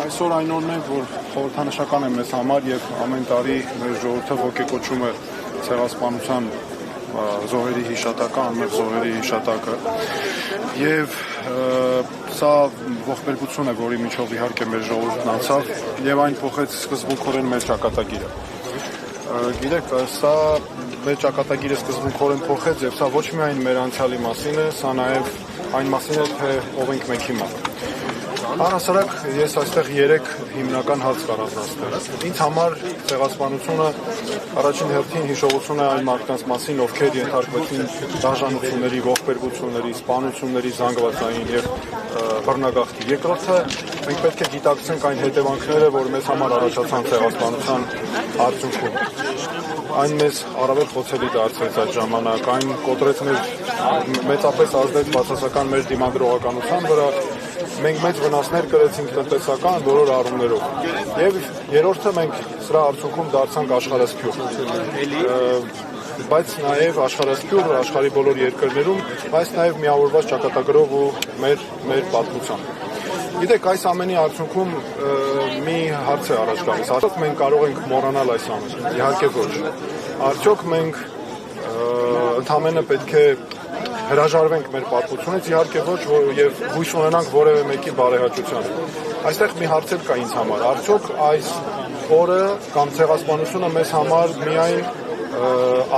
Այսօր այն օրն է, որ խորհրդանշական է մեզ համար եւ ամեն տարի մեր ժողովուրդը ոգեկոչում է ցեղասպանության զոհերի հիշատակը, անմեղ զոհերի հիշատակը եւ սա ողբերգություն է, որի միջով իհարկե մեր ժողովուրդն անցավ եւ այն փոխեց սկզբունքորեն մեր ճակատագիրը։ Գիտեք, սա մեր ճակատագիրը սկզբունքորեն փոխեց եւ սա ոչ միայն մեր անցյալի մասին է, սա նաեւ այն մասին է, թե ով ենք մենք հիմա։ Առհասարակ ես այստեղ 3 հիմնական հարց կառաջնացնել։ Ինձ համար ցեղասպանությունը առաջին հերթին հիշողություն է այն մարդկանց մասին, ովքեր ենթարկվեցին դաժանությունների, ողբերգությունների, սպանությունների, զանգվածային եւ բռնագաղթի։ Երկրորդը մենք պետք է գիտակցենք այն հետևանքները, որ մեզ համար առաջացան ցեղասպանության արդյունքում։ Այն մեզ առավել խոցելի դարձրեց այդ ժամանակ, այն կոտրեց մեծապես ազդեց բացասական մեր դիմադրողականության վրա, մենք մեծ վնասներ կրեցինք տնտեսական բոլոր առումներով։ Եվ երրորդը մենք սրա արդյունքում դարձանք աշխարհասփյուռ։ Բայց նաև աշխարհասփյուռ աշխարհի բոլոր երկրներում, բայց նաև միավորված ճակատագրով ու մեր պատմությամբ։ Գիտեք, այս ամենի արդյունքում մի հարց է առաջ գալիս. արդյոք մենք կարող ենք մոռանալ այս ամենը։ Իհարկե ոչ։ Արդյոք մենք ընդհանրապես պետք է հրաժարվենք մեր պատմությունից, իհարկե ոչ, եւ հույս ունենանք որևէ մեկի բարեհաճության։ Այստեղ մի հարց կա ինձ համար. արդյոք այս օրը կամ ցեղասպանությունը մեզ համար միայն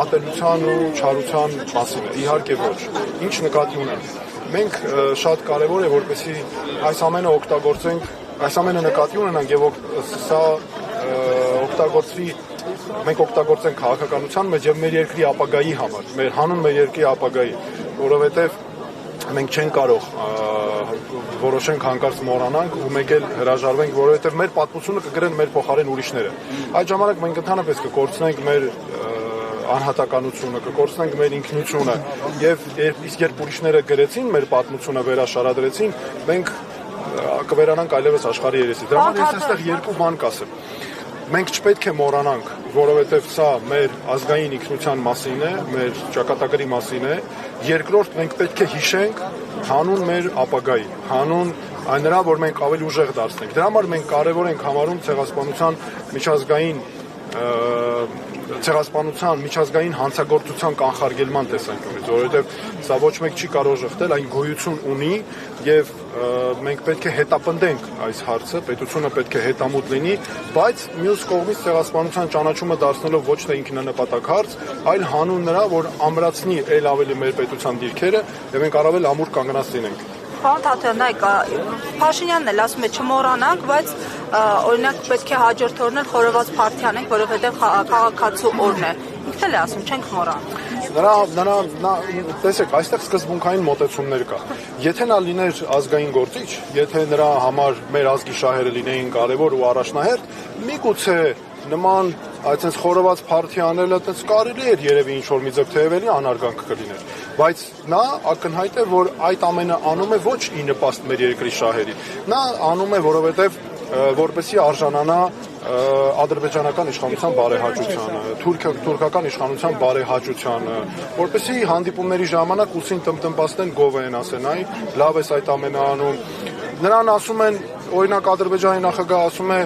ատելության ու չարության մասին է։ Իհարկե ոչ։ Ինչ նկատի ունեմ։ Մենք շատ կարևոր է, որպեսզի այս ամենը օգտագործենք, այս ամենը նկատի ունենանք եւ սա օգտագործվի, մենք օգտագործենք քաղաքականության մեջ եւ մեր երկրի ապագայի համար, մեր հանուն մեր երկրի ապագայի, որովհետեւ մենք չենք կարող որոշենք հանկարծ մոռանանք ու մեկ էլ հրաժարվենք, որովհետեւ մեր պատմությունը կգրեն մեր փոխարեն ուրիշները։ Այդ ժամանակ մենք ընդհանրապես կկորցնենք մեր անհատականությունը, կկորցնենք մեր ինքնությունը եւ իսկ երբ ուրիշները գրեցին մեր պատմությունը, վերաշարադրեցին, մենք կվերանանք այլևս աշխարհի երեսից։ Դրա համար ես այստեղ երկու բան կասեմ։ Մենք չպետք է մոռանանք, որովհետև սա մեր ազգային ինքնության մասին է, մեր ճակատագրի մասին է։ Երկրորդ, մենք պետք է հիշենք հանուն մեր ապագայի, հանուն այն նրա, որ մենք ավելի ուժեղ դարձնենք։ Դրա համար մենք կարևոր ենք համարում ցեղասպանության միջազգային հանցագործության կանխարգելման տեսանկյունից, որովհետև սա ոչ մեկ չի կարող ժխտել, այն գոյություն ունի եւ մենք պետք է հետապնդենք այս հարցը, պետությունը պետք է հետամուտ լինի, բայց մյուս կողմից ցեղասպանության ճանաչումը դարձնելով ոչ թե ինքնանպատակ հարց, այլ հանուն նրա, որ ամրացնի ել ավելի մեր պետության դիրքերը եւ մենք առավել ամուր կանգնած լինենք։ Պարոն Թաթյան, Փաշինյանն էլ ասում է չմոռանանք, բայց օրինակ պետք է հաջորդ օրն էլ խորոված Փարթյանենք, որովհետև քաղաքացու օրն է։ Ինքն էլ է ասում, չենք մոռանա։ Տեսեք, այստեղ սկզբունքային մոտեցումներ կա։ Եթե նա լիներ ազգային գործիչ, եթե նրա համար մեր ազգի շահերը լինեին կարևոր ու առաջնահերթ, միգուցե նման այդպես խորոված Փարթի անելը այդպես կարելի էր երևի ինչ-որ մի ձև թեևելի անարգանք կլիներ, բայց նա ակնհայտ է, որ այդ ամենը անում է ոչ ի նպաստ մեր երկրի շահերի, նա անում է, որովհետև որպեսզի արժանանա ադրբեջանական իշխանության բարեհաճությանը, թուրքական իշխանության բարեհաճությանը, որպեսզի հանդիպումների ժամանակ ուսին տնպաստեն գովեն, ասեն, այ լավ է այդ ամենը անում։ Նրան ասում են, օրինակ Ադրբեջանի նախագահ ասում է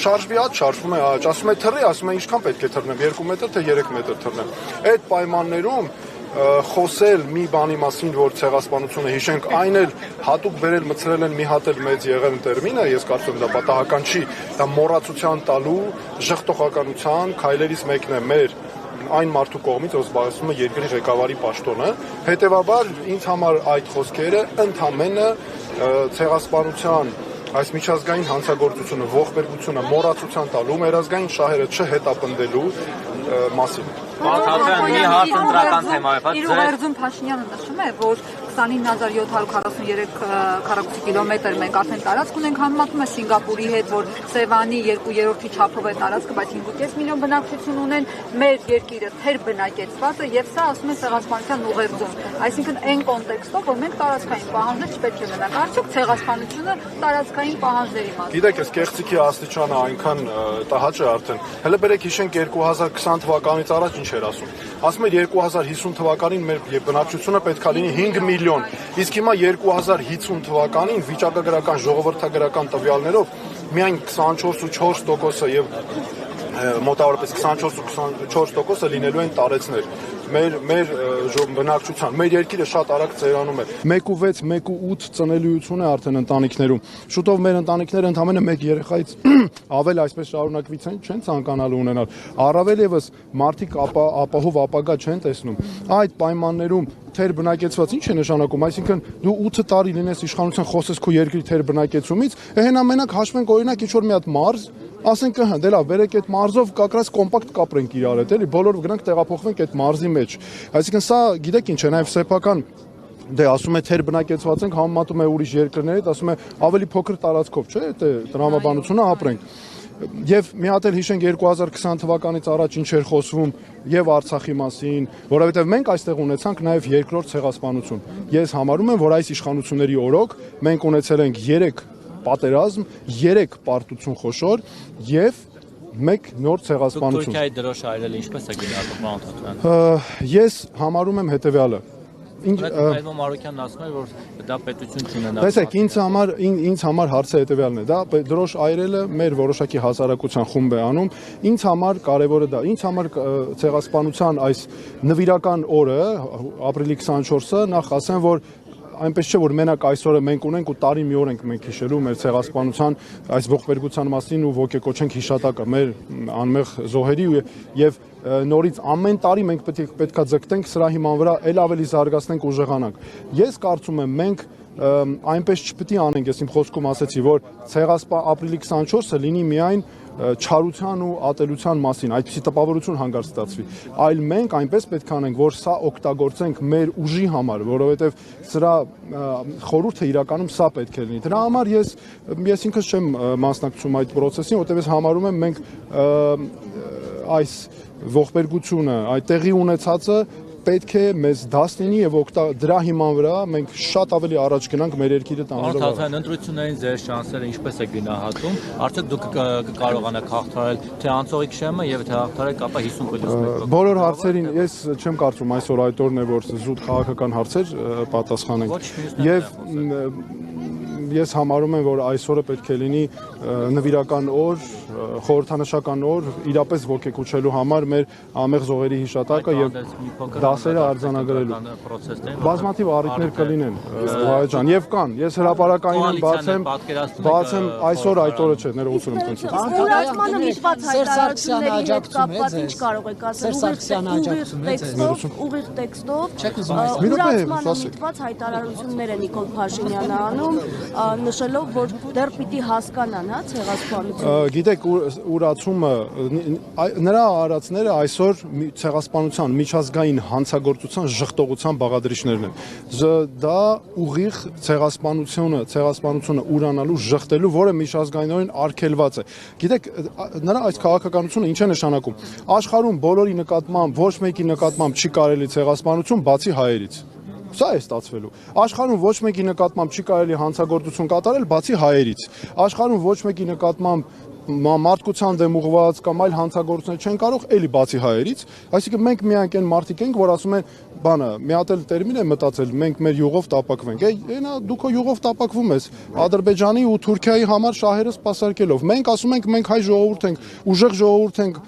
շարժվի աճ, շարժվում է աճ, ասում է թռի, ասում է ինչքան պետք է թռնեմ, 2 մետր թե 3 մետր թռնեմ։ Այդ պայմաններում խոսել մի բանի մասին, որ ցեղասպանությունը հիշենք, այն էլ հատուկ վերել մցրել են մի հատ էլ մեծ եղել տերմինը, ես կարծում եմ դա պատահական չի, դա մոռացության տալու, ժխտողականության քայլերից մեկն է մեր այն մարդու կողմից, ով զբաղեցնում է երկրի ղեկավարի պաշտոնը։ Հետևաբար ինձ համար այդ խոսքերը ընդամենը ցեղասպանության այս միջազգային հանցագործությունը, ողբերգությունը մոռացության տալու, մեր ազգային շահերը չհետապնդելու մասին։ Մի հարց ընտրական թեմա է, բայց իր ուղերձում Փաշինյանը նշում է, որ 29743 քառակուսի կիլոմետր մենք արդեն տարածք ունենք, համեմատում է Սինգապուրի հետ, որ Սևանի 2/3-ի չափով է տարածքը, բայց 5.5 միլիոն բնակչություն ունեն, մեր երկիրը թերբնակեցված է եւ սա ասում են ցեղասպանության ուղերձում, այսինքն այն կոնտեքստով, որ մենք տարածքային պահանջներ չպետք է ունենանք, արդյոք ցեղասպանությունը տարածքային պահանջների մասին։ Գիտեք, այս կեղծիքի աստիճանը այնքան տհաճ է արդեն։ Հələ բերեք հիշենք 2020 թվականից առաջ ինչ էր ասում։ Ասում էր 2050 թվականին մեր բնակչությունը պետք է լինի 5 միլիոն, իսկ հիմա 2050 թվականին վիճակագրական ժողովրդագրական տվյալներով միայն 24.4% եւ մոտավորապես 24.4% լինելու են տարեցներ։ Մեր բնակչության, մեր երկիրը շատ արագ ծերանում է։ 1.6, 1.8 ծնելիություն է արդեն ընտանիքներում։ Շուտով մեր ընտանիքները ընդամենը 1 երեխայից ավել այսպես շարունակվի չեն ցանկանալու ունենալ։ Առավել եւս մարդիկ ապահով ապագա չեն տեսնում։ Այդ պայմաններում թերբնակեցված ինչ է նշանակում, այսինքն դու 8 տարի լինես իշխանության խոսես քո երկրի թերբնակեցումից, հենա մենակ հաշվենք օրինակ ինչ որ մի հատ մարզ, ասենք դե լավ, բերեք այդ մարզով կակրած կոմպակտ կապրենք իրար հետ, էլի, բոլոր գնանք տեղափոխվենք այդ մարզի մեջ։ Այսինքն սա գիտեք ինչ է, նաև սեփական դե ասում է թերբնակեցված ենք, համեմատում է ուրիշ երկրների հետ, ասում է ավելի փոքր տարածքով, չէ՞, դե տրամաբանությունը ապրենք։ Եվ մի հատ էլ հիշենք 2020 թվականից առաջ ինչ էր խոսվում եւ Արցախի մասին, որովհետեւ մենք այստեղ ունեցանք նաեւ երկրորդ ցեղասպանություն։ Ես համարում եմ, որ այս իշխանությունների օրոք մենք ունեցել ենք 3 պատերազմ, 3 պարտություն խոշոր եւ 1 նոր ցեղասպանություն։ Թուրքիայի դրոշ այրել ինչպես է գնահատում Մանթոթյան։ Ես համարում եմ հետեւյալը։ Այլմո Մարոկյանն ասում է, որ դա պետություն չունենա։ Տեսեք, ինձ համար հարցը հետեւյալն է, դա դրոշ այրելը մեր որոշակի հասարակության խումբ է անում, ինձ համար կարևորը դա, ինձ համար ցեղասպանության այս նվիրական օրը, ապրիլի 24-ը, նախ ասեմ, որ այնպես չէ որ մենակ այսօրը մենք ունենք ու տարի մի օր ենք մենք հիշելու մեր ցեղասպանության այս ողբերգության մասին ու ոգեկոչենք հիշատակը մեր անմեղ զոհերի եւ նորից ամեն տարի մենք պետքա ձգտենք սրա հիման վրա ել ավելի զարգացնենք ուժեղանանք։ Ես կարծում եմ մենք այնպես չպետք է անենք, ես իմ խոսքում ասեցի, որ ապրիլի 24-ը լինի միայն չարության ու ատելության մասին, այդպիսի տպավորություն հանգարց ստացվի, այլ մենք այնպես պետք է անենք, որ սա օգտագործենք մեր ուժի համար, որովհետև սրա խորհուրդը իրականում սա պետք է լինի։ Դրա համար ես ինքս չեմ մասնակցում այդ process-ին, որտեղ ես համարում եմ մենք այս ողբերգությունը, այդ տեղի ունեցածը պետք է մեզ դաս լինի եւ դրա հիման վրա մենք շատ ավելի առաջ գնանք մեր երկիրը տանելով։ Արտադրության ընտրություններին ձեր շանսերը ինչպես է գնահատում։ Արդյոք դուք կկարողանաք հաղթահարել թե անցողիկ շեմը եւ թե հաղթահարեք ապա 50+1։ Բոլոր հարցերին ես չեմ կարծում այսօր այդ օրն է որ զուտ քաղաքական հարցեր պատասխանենք։ Եվ ես համարում եմ, որ այսօրը պետք է լինի նվիրական օր, խորհրդանշական օր, իրապես ոգեկոչելու համար մեր ամեղ զոհերի հիշատակը եւ դասերը արձանագրելու։ Բազմաթիվ առիթներ կլինեն, Վահե ջան, եւ կան։ Ես հրապարակային եմ բացեմ այսօր այդ օրը չէ, ներողություն եմ խնդրում։ Անդրադառնալը միտված հայտարարությունների հետ կապված ինչ կարող եք ասել ուղիղ տեքստով, միտված հայտարարություններ է Նիկոլ Փաշինյանը անում, նշելով, որ դեռ պիտի հասկանան, հա, ցեղասպանությունը։ Գիտեք, ուրացումը նրա արածները այսօր ցեղասպանության միջազգային հանցագործության ժխտողության բաղադրիչներն են։ Դա ուղիղ ցեղասպանությունը ուրանալու, ժխտելու, որը միջազգայինորեն արգելված է։ Գիտեք, նրա այս քաղաքականությունը ինչ է նշանակում։ Աշխարհում բոլորի նկատմամբ, ոչ մեկի նկատմամբ չի կարելի ցեղասպանություն բացի հայերից։ Սա է ստացվելու։ Աշխարհում ոչ մեկի նկատմամբ չի կարելի հանցագործություն կատարել բացի հայերից։ Աշխարհում ոչ մեկի նկատմամբ մարդկության դեմ ուղղված կամ այլ հանցագործություններ չեն կարող էլի բացի հայերից, այսինքն մենք միայն այն մարդիկ ենք, որ ասում են, բանը, մի հատ էլ տերմին է մտածել, մենք մեր յուղով տապակվենք։ Այնա դու քո յուղով տապակվում ես Ադրբեջանի ու Թուրքիայի համար շահերը սպասարկելով։ Մենք ասում ենք, մենք հայ ժողովուրդ ենք, ուժեղ ժողովուրդ ենք,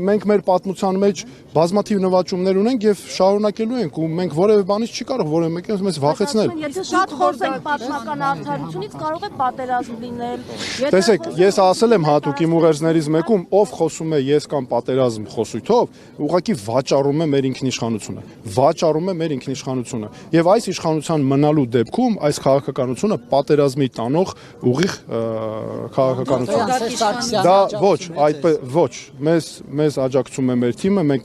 մենք մեր պատմության մեջ բազմաթիվ նվաճումներ ունենք եւ շարունակելու ենք ու մենք որևէ բանից չի կարող որևէ մեկը մեզ վախեցնել։ Եթե շատ խոսենք պատմական արդարությունից, կարող է պատերազմ լինել։ Տեսեք, ես ասել եմ հատուկ իմ ուղերձներից մեկում, ով խոսում է ես կամ պատերազմ խոսույթով, ուղղակի վաճառում է մեր ինքնիշխանությունը, վաճառում է մեր ինքնիշխանությունը, եւ այս իշխանության մնալու դեպքում այս քաղաքականությունը պատերազմի տանող ուղիղ քաղաքականություն։ Դա ոչ, ոչ, մեզ աջակցում է մեր թիմը, մենք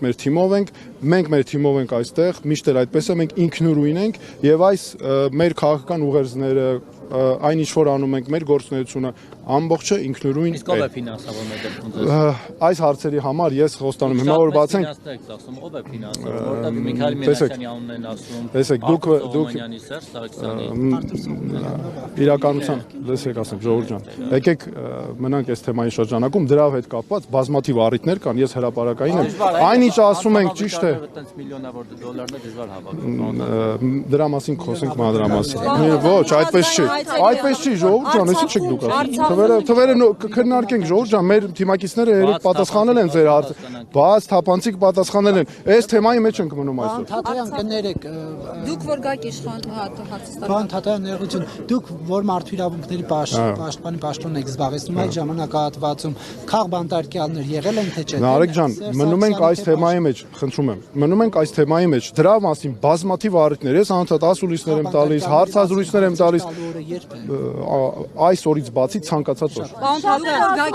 մեր թիմով ենք այստեղ, միշտ էլ այդպես է, մենք ինքնուրույն ենք եւ այս մեր քաղաքական ուղերձները այն ինչ որ անում ենք մեր գործունեությունը ամբողջը ինքնուրույն Իսկ ով է ֆինանսավորում այդ դեպքում։ Այս հարցերի համար ես խոստանում եմ հիմա որ բացենք ով է ֆինանսավորում, որտեղ Միքայել Միրասյանի անունն են ասում։ Տեսեք, դուք Սերժ Սարգսյանի իրականության լսեք ասեմ ժողովուրդ ջան, եկեք մնանք այս թեմայի շրջանակում դրա հետ կապված բազմաթիվ առիթներ կան, ես հրապարակային եմ, այնինչ ասում ենք ճիշտ է։ Միլիոնավոր դոլարներ դժվար հավաքում։ Դրա մասին խոսենք մանրամասն։ Ոչ, այդպես չի։ Այդպես չի ժողովուրդ ջան, այսի չեք դուք ասում։ Թվերը քննարկենք ժողովուրդ ջան, մեր թիմակիցները երեք պատասխանել են ձեր հարցը, բայց թափանցիկ պատասխանել են։ Այս թեմայի մեջ ենք մնում այսօր։ Թաթարյան կներեք։ Դուք որ գաք իշխան Պարոն Թաթարյան ներողություն, դուք որ մարդու իրավունքների պաշտպանի պաշտոն եք զբաղեցնում այդ ժամանակահատվածում քաղբանտարկյալներ եղել են թե չէ։ Նարեկ ջան, մնում ենք այս թեմայի մեջ, խնդրում եմ։ Մնում ենք այս թեմայի մեջ։ Դրա մասին բազմաթիվ առիթներ, ես անդադ ասուլիսներ եմ տալիս, հարցազրույցներ եմ տալիս։ Այս օրից բացի ցանկացած օր։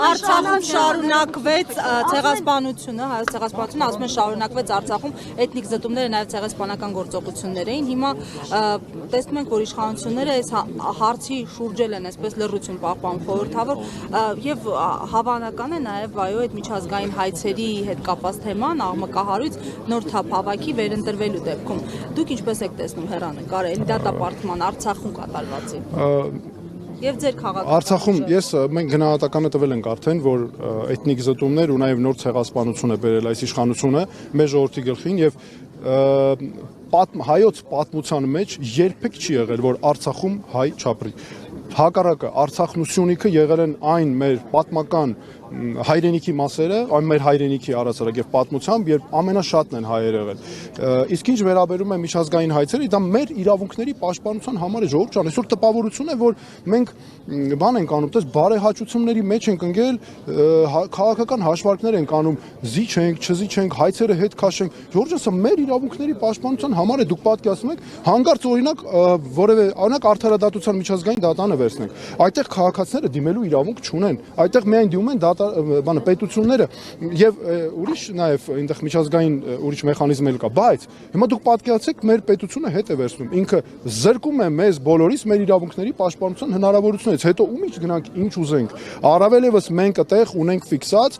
Արցախում շարունակվեց ցեղասպանությունը, հայոց ցեղասպանությունը, ասում են շարունակվեց Արցախում էթնիկ զտումները, նաև ցեղասպանական գործողություններ էին։ Հիմա տեսնում ենք, որ իշխանությունները այս հարցի շուրջել են այսպես լռություն պահպանում խորհրդավոր եւ հավանական է նաև այո այդ միջազգային հայցերի հետ կապված թեման աղմկահարույց նոր թափավակի վերընտրվելու դեպքում։ Դուք ինչպես եք տեսնում հեռանկարը, էլի դատապարտման Արցախում կատարվածի։ Եվ ձեր քաղաքում Արցախում մենք գնահատականը տվել ենք արդեն, որ էթնիկ զտումներ ու նաև նոր ցեղասպանություն է բերել այս իշխանությունը մեր ժողովրդի գլխին եւ հայոց պատմության մեջ երբեք չի եղել, որ Արցախում հայ չապրի։ Հակառակը Արցախն ու Սյունիքը եղել են այն մեր պատմական հայրենիքի մասերը, այն մեր հայրենիքի առասարակ եւ պատմությամբ, երբ ամենաշատն են հայեր եղել։ Իսկ ինչ վերաբերում է միջազգային հայցերի, դա մեր իրավունքների պաշտպանության համար է ժողովուրդ ջան, այսօր տպավորություն է, որ մենք բան ենք անում, տես բարեհաճությունների մեջ ենք ընկել, քաղաքական հաշվարկներ ենք անում, զիջենք, չզիջենք, հայցերը հետ քաշենք։ Ժողովուրդ ջան, սա մեր իրավունքների պաշտպանության համար է, դուք պատկերացնում եք, հանկարծ օրինակ որևէ օրինակ արդարադատության միջազգային դատանը վերցնենք։ Այդտեղ քաղաքացիները դիմելու իրավունք չունեն։ Այդտեղ միայն դիմում են պետությունները եւ ուրիշ նաեւ այնտեղ միջազգային ուրիշ մեխանիզմ էլ կա, բայց հիմա դուք պատկերացեք մեր պետությունը հետ է վերցնում, ինքը զրկում է մեզ բոլորիս մեր իրավունքների պաշտպանության հնարավորությունից, հետո ումից գնանք ինչ ուզենք, առավել եւս մենք այդտեղ ունենք ֆիքսած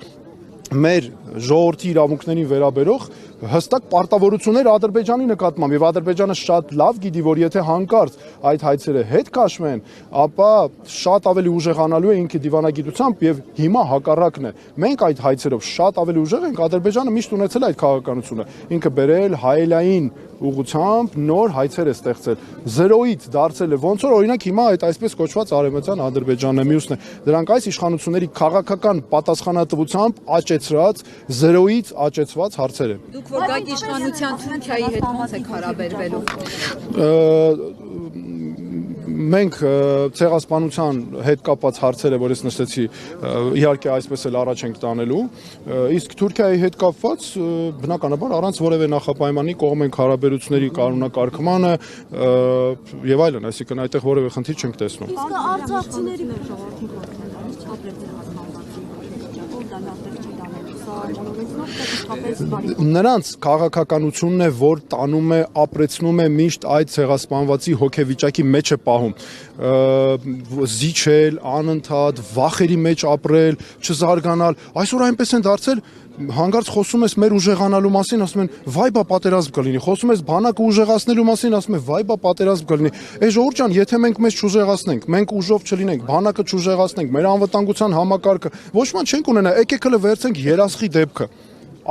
մեր ժողովրդի իրավունքներին վերաբերող հստակ պարտավորություններ Ադրբեջանի նկատմամբ եւ Ադրբեջանը շատ լավ գիտի, որ եթե հանկարծ այդ հայցերը հետ քաշվեն, ապա շատ ավելի ուժեղանալու է ինքը դիվանագիտությամբ եւ հիմա հակառակն է։ Մենք այդ հայցերով շատ ավելի ուժեղ ենք, Ադրբեջանը միշտ ունեցել այդ քաղաքականությունը, ինքը բերել հայելային ուղղությամբ նոր հայցեր է ստեղծել, զրոյից դարձել է, ոնց որ օրինակ հիմա այդ այսպես կոչված արևմտյան Ադրբեջանը մյուսն է, դրանք այս իշխանությունների քաղաքական պատասխանատվությամբ աճեցրած, զրոյից աճեցված հարցեր են։ Դուք որ գաք իշխանության Թուրքիայի հետ ո՞նց եք հարաբերվելու։ Մենք ցեղասպանության հետ կապված հարցերը, որ ես նշեցի, իհարկե այսպես էլ առաջ ենք տանելու, իսկ Թուրքիայի հետ կապված բնականաբար առանց որևէ նախապայմանի կողմ ենք հարաբերությունների կանոնակարգմանը եւ այլն, այսինքն այդտեղ որևէ խնդիր չենք տեսնում։ Իսկ արցախցիների ժողովրդի Նրանց քաղաքականությունն է, որ տանում է, ապրեցնում է միշտ այդ ցեղասպանվածի հոգեվիճակի մեջ է պահում, զիջել, անընդհատ, վախերի մեջ ապրել, չզարգանալ, այսօր այնպես են դարձել, հանկարծ խոսում ես մեր ուժեղանալու մասին, ասում են վայ բա պատերազմ կլինի, խոսում ես բանակը ուժեղացնելու մասին, ասում են վայ բա պատերազմ կլինի։ Այս ժողովուրդ ջան, եթե մենք մեզ չուժեղացնենք, մենք ուժով չլինենք, բանակը չուժեղացնենք, մեր անվտանգության համակարգը ոչ ման չենք ունենա, եկեք հələ վերցենք Երասխի դեպքը,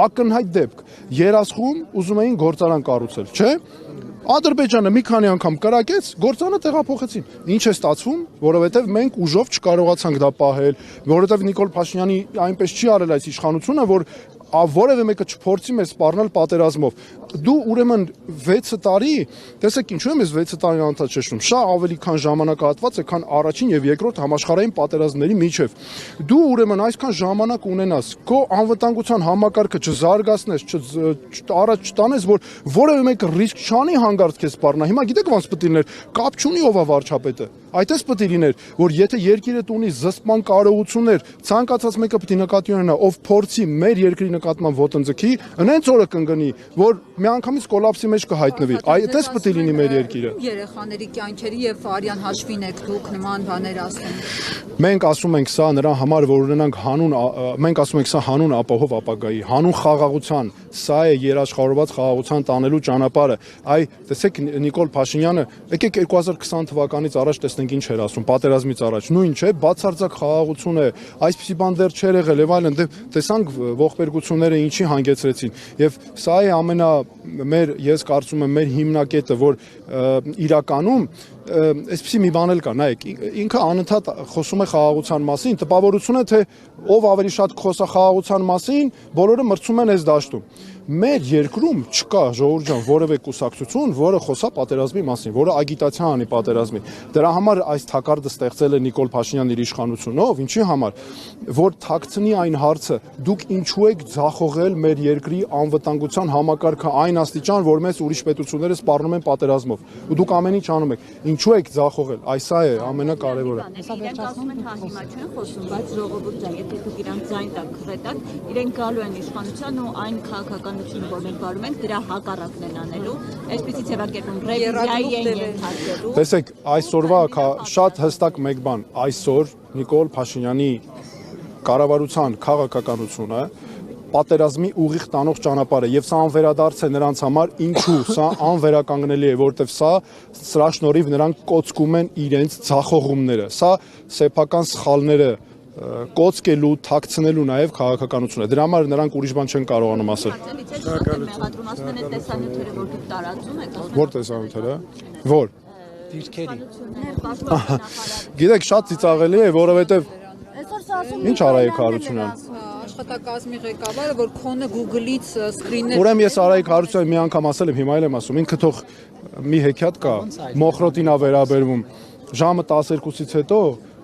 ակնհայտ դեպք, Երասխում ուզում էին գործարան կառուցել, չէ՞։ Ադրբեջանը մի քանի անգամ կրակեց, գործանը տեղափոխեցին։ Ինչ է ստացվում, որովհետև մենք ուժով չկարողացանք դա պահել, որովհետև Նիկոլ Փաշինյանի այնպես չի արել այս իշխանությունը, որ որևէ մեկը չփորձի մեզ սպառնել պատերազմով։ Դու ուրեմն 6 տարի, տեսեք ինչու եմ ես 6 տարի անընդհատ շեշտում, շատ ավելի քան ժամանակահատված է, քան առաջին եւ երկրորդ համաշխարհային պատերազմների միջև։ Դու ուրեմն այսքան ժամանակ ունենաս, քո անվտանգության համակարգը չզարգացնես, առաջ չտանես, որ որևէ մեկը ռիսկ չանի հանգարց քեզ սպառնա։ Հիմա գիտեք ոնց պետք է լիներ, կապ չունի ով է վարչապետը։ Այդպես պետք է լիներ, որ եթե երկիրդ ունի զսպման կարողություններ, ցանկացած մեկը պետք է նկատի ունենա, ով փորձի մեր երկրի նկատմամբ ոտնձգի, հենց օրը կընկնի, որ միանգամից կոլապսի մեջ կհայտնվի։ Այդպես պետք է լինի մեր երկիրը։ Երեխաների կյանքերի եւ արյան հաշվին եք դուք նման բաներ ասում։ Մենք ասում ենք սա նրա համար, որ ունենանք հանուն, մենք ասում ենք սա հանուն ապահով ապագայի, հանուն խաղաղության, սա է երաշխավորված խաղաղության տանելու ճանապարհը։ Այ տեսեք Նիկոլ Փաշինյանը, եկեք 2020 թվականից առաջ տեսնենք ինչ էր ասում, պատերազմից առաջ, նույն չէ, բացարձակ խաղաղություն է, այսպիսի բան դեռ չէր եղել եւ այլն, տեսանք ողբերգությունները ինչի հանգեցրեցին։ Եվ սա է ես կարծում եմ մեր հիմնակետը, որ իրականում այսպեսի մի բան էլ կա, նայեք, ինքը անընդհատ խոսում է խաղաղության մասին, տպավորություն է, թե ով ավելի շատ խոսա խաղաղության մասին, բոլորը մրցում են այս դաշտում։ Մեր երկրում չկա ժողովուրդ ջան որևէ կուսակցություն, որը խոսա պատերազմի մասին, որը ագիտացիա անի պատերազմի։ Դրա համար այս թակարդը ստեղծել է Նիկոլ Փաշինյանն իր իշխանությունով, ինչի համար, որ թաքցնի այն հարցը, դուք ինչու եք ձախողել մեր երկրի անվտանգության համակարգը այն աստիճան, որ մեզ ուրիշ պետությունները սպառնում են պատերազմով։ Ու դուք ամեն ինչ անում եք։ Ինչու եք ձախողել։ Այս է ամենակարևորը։ Իրենք ասում են հա հիմա չեն խոսում, բայց ժողովուրդ ջան, եթե դուք իրանք ձայն տակ քվետակ, իրենք գալու են իշխանության ու այն քաղաքականությունը, որ մենք վարում ենք, դրա հակառակն են անելու, այսպեսի ձևակերպում ռևիզիայի են ենթարկելու։ Տեսեք, այսօրվա շատ հստակ մեկ բան, այսօր Նիկոլ Փաշինյանի կառավարության քաղաքականությունը պատերազմի ուղիղ տանող ճանապարհը եւ սա անվերադարձ է նրանց համար, ինչու սա անվերականգնելի է, որովհետեւ սրա շնորհիվ նրանք կոծկում են իրենց ձախողումները, սա սեփական սխալները կոծկելու, թաքցնելու նաեւ քաղաքականությունը։ Դրա համար նրանք ուրիշ բան չեն կարողանում ասել։ Մեղադրում ասում են այդ տեսանյութերը, որ դուք տարածում եք։ Որ տեսանյութերը։ Որ դիրքերի։ Գիտեք, շատ ծիծաղելի է, որովհետեւ Այսօր սա ասում Ինչ Արայիկ Հարությունյան։ Աշխատակազմի ղեկավարը, որ քոնը Google-ից սկրիններ։ Ուրեմն ես Արայիկ Հարությունյան մի անգամ ասել եմ, հիմա էլ եմ ասում, ինքը թող մի հեքիաթ կա, Մոխրոտին ա վերաբերվում, ժամը 12-ից հետո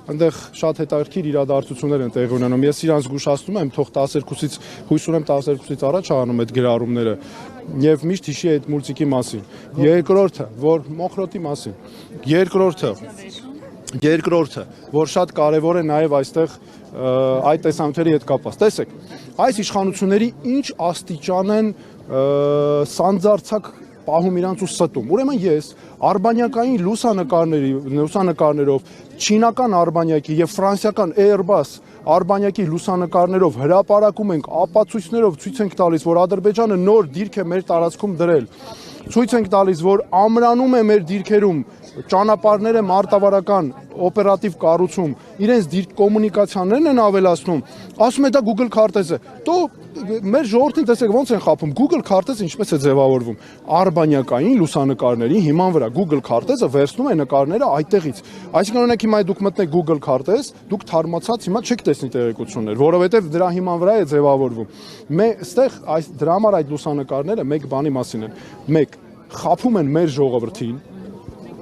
այնտեղ շատ հետաքրքիր իրադարձություններ են տեղի ունենում։ Ես իրանց զգուշացնում եմ, թող 12-ից, հույս ունեմ 12-ից առաջ անում այդ գրառումները եւ միշտ հիշի այդ մուլտիկի մասին։ Երկրորդը, որ Մոխրոտի մասին։ Երկրորդը, որ շատ կարևոր է նաեւ այստեղ այդ տեսանյութերի հետ կապված։ Տեսեք, այս իշխանությունների ինչ աստիճան են սանձարձակ պահում իրանց ու ստում։ Ուրեմն ես արբանյակային լուսանկարներով, չինական արբանյակի եւ ֆրանսիական Airbus արբանյակի լուսանկարներով հրապարակում ենք, ապացույցներով ցույց ենք տալիս, որ Ադրբեջանը նոր դիրք է մեր տարածքում դրել։ Ցույց ենք տալիս, որ ամրանում է մեր դիրքերում ճանապարհները մարտավարական օպերատիվ կառուցում, իրենց դիրք կոմունիկացիաներն են ավելացնում, ասում է դա Google քարտեզ է։ Դու մեր ժողովրդին տեսեք ոնց են խափում, Google քարտեզը ինչպես է ձևավորվում։ Արբանյակային լուսանկարների հիման վրա Google քարտեզը վերցնում է նկարները այդտեղից։ Այսինքն օրինակ հիմա դուք մտնեք Google քարտեզ, դուք թարմացած հիմա չեք տեսնի տեղեկություններ, որովհետև դրա հիման վրա է ձևավորվում։ Այստեղ դրա համար այդ լուսանկարները մեկ բանի մասին են։ Մեկ, խափում են մեր ժողովրդին,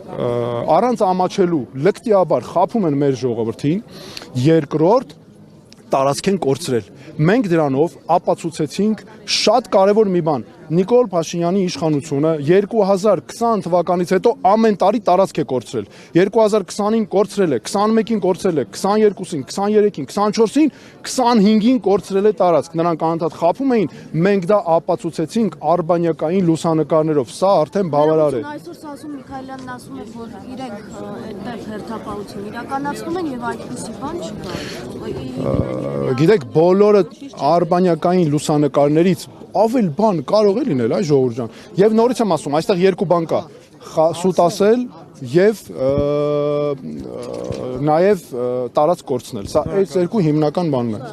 առանց ամաչելու լկտիաբար խափում են մեր ժողովրդին, երկրորդ տարածք են կորցրել։ Մենք դրանով ապացուցեցինք շատ կարևոր մի բան։ Նիկոլ Փաշինյանի իշխանությունը 2020 թվականից հետո ամեն տարի տարածք է կորցրել։ 2020-ին կորցրել է, 21-ին կորցրել է, 22-ին, 23-ին, 24-ին, 25-ին կորցրել է տարածք։ Նրանք անընդհատ խափում էին, մենք դա ապացուցեցինք արբանյակային լուսանկարներով։ Սա արդեն բավարար է։ Այսօր Սասուն Միքայելյանն ասում է, որ իրենք այդտեղ հերթապահություն իրականացնում են եւ այդպիսի բան չկա։ Գիտեք, բոլորը արբանյակային լուսանկարներից ավել բան կարող է լինել, այ ժողովուրդ ջան։ Եվ նորից եմ ասում, այստեղ երկու բան կա՝ սուտ ասել եւ նաեւ տարած կորցնել։ Սա այս երկու հիմնական բանն է։